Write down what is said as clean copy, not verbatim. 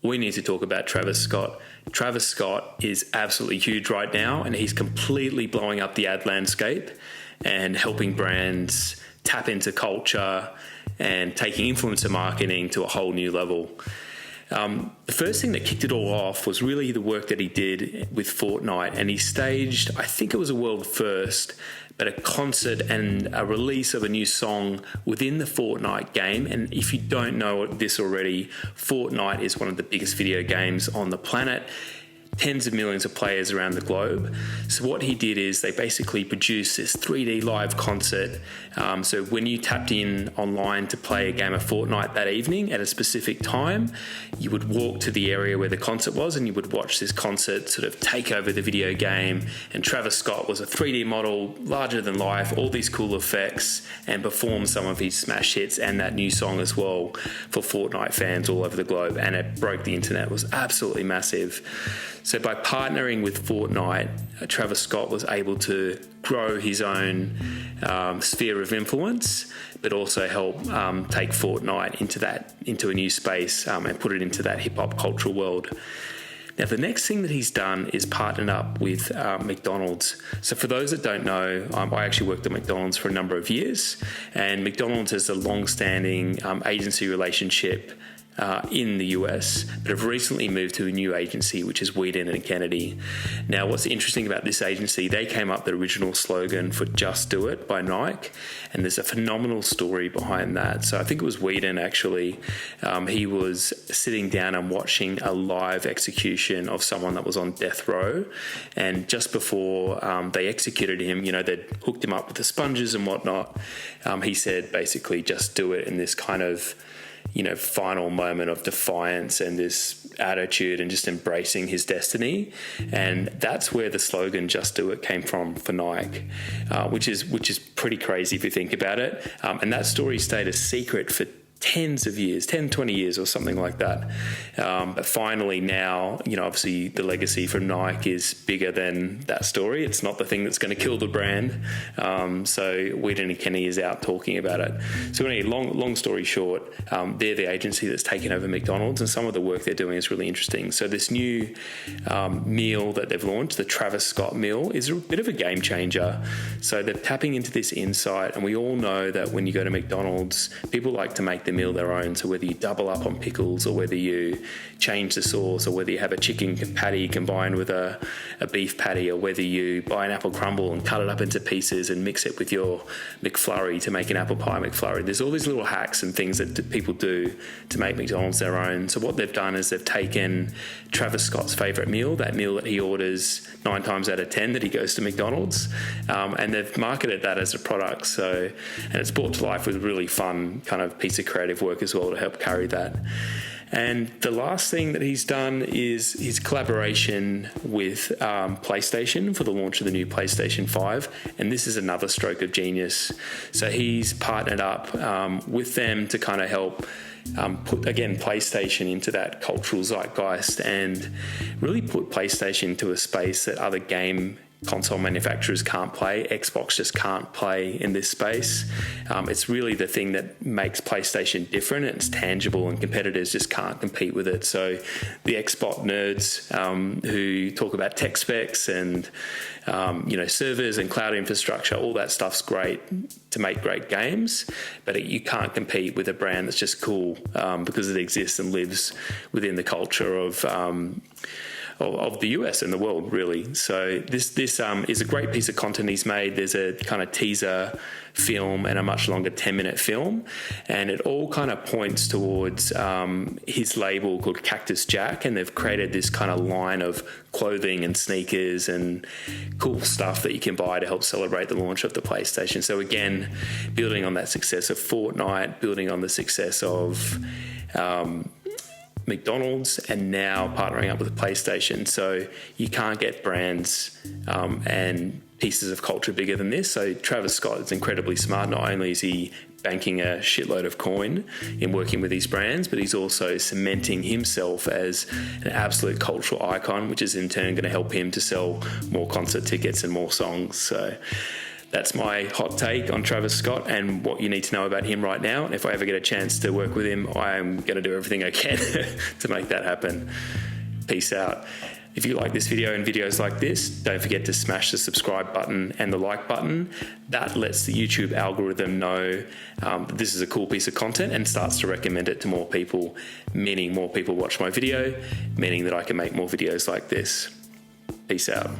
we need to talk about Travis Scott. Travis Scott is absolutely huge right now, and he's completely blowing up the ad landscape and helping brands tap into culture and taking influencer marketing to a whole new level. The first thing that kicked it all off was really the work that he did with Fortnite, and he staged, I think it was a world first, but a concert and a release of a new song within the Fortnite game. And if you don't know this already, Fortnite is one of the biggest video games on the planet. Tens of millions of players around the globe. So what he did is they basically produced this 3D live concert. So when you tapped in online to play a game of Fortnite that evening at a specific time, you would walk to the area where the concert was and you would watch this concert sort of take over the video game. And Travis Scott was a 3D model, larger than life, all these cool effects, and performed some of his smash hits and that new song as well for Fortnite fans all over the globe. And it broke the internet. It was absolutely massive. So by partnering with Fortnite, Travis Scott was able to grow his own sphere of influence, but also help take Fortnite into a new space and put it into that hip-hop cultural world. Now, the next thing that he's done is partnered up with McDonald's. So for those that don't know, I actually worked at McDonald's for a number of years, and McDonald's has a long-standing agency relationship in the US, but have recently moved to a new agency, which is Weeden and Kennedy. Now, what's interesting about this agency, they came up with the original slogan for Just Do It by Nike, and there's a phenomenal story behind that. So I think it was Weeden actually. He was sitting down and watching a live execution of someone that was on death row, and just before they executed him, they'd hooked him up with the sponges and whatnot. He said basically, just do it, in this kind of final moment of defiance and this attitude and just embracing his destiny. And that's where the slogan Just Do It came from for Nike, which is pretty crazy if you think about it. And that story stayed a secret for tens of years, 10, 20 years or something like that. But finally now, obviously the legacy from Nike is bigger than that story. It's not the thing that's going to kill the brand. So Weeden and Kennedy is out talking about it. So anyway, long story short, they're the agency that's taken over McDonald's, and some of the work they're doing is really interesting. So this new meal that they've launched, the Travis Scott meal, is a bit of a game changer. So they're tapping into this insight, and we all know that when you go to McDonald's, people like to make the meal their own. So whether you double up on pickles, or whether you change the sauce, or whether you have a chicken patty combined with a beef patty, or whether you buy an apple crumble and cut it up into pieces and mix it with your McFlurry to make an apple pie McFlurry. There's all these little hacks and things that people do to make McDonald's their own. So what they've done is they've taken Travis Scott's favourite meal, that meal that he orders 9 times out of 10 that he goes to McDonald's, and they've marketed that as a product. So, and it's brought to life with really fun kind of piece of creative work as well to help carry that. And the last thing that he's done is his collaboration with PlayStation for the launch of the new PlayStation 5. And this is another stroke of genius. So he's partnered up with them to kind of help put, again, PlayStation into that cultural zeitgeist and really put PlayStation into a space that other game console manufacturers can't play. Xbox just can't play in this space. It's really the thing that makes PlayStation different. It's tangible, and competitors just can't compete with it. So the Xbox nerds who talk about tech specs and servers and cloud infrastructure, all that stuff's great to make great games, but you can't compete with a brand that's just cool because it exists and lives within the culture of the US and the world, really. So this is a great piece of content he's made. There's a kind of teaser film and a much longer 10-minute film, and it all kind of points towards his label called Cactus Jack, and they've created this kind of line of clothing and sneakers and cool stuff that you can buy to help celebrate the launch of the PlayStation. So again, building on that success of Fortnite, building on the success of McDonald's, and now partnering up with PlayStation. So you can't get brands and pieces of culture bigger than this. So Travis Scott is incredibly smart. Not only is he banking a shitload of coin in working with these brands, but he's also cementing himself as an absolute cultural icon, which is in turn going to help him to sell more concert tickets and more songs. So That's my hot take on Travis Scott and what you need to know about him right now. And if I ever get a chance to work with him, I'm going to do everything I can to make that happen. Peace out. If you like this video and videos like this, don't forget to smash the subscribe button and the like button. That lets the YouTube algorithm know that this is a cool piece of content and starts to recommend it to more people, meaning more people watch my video, meaning that I can make more videos like this. Peace out.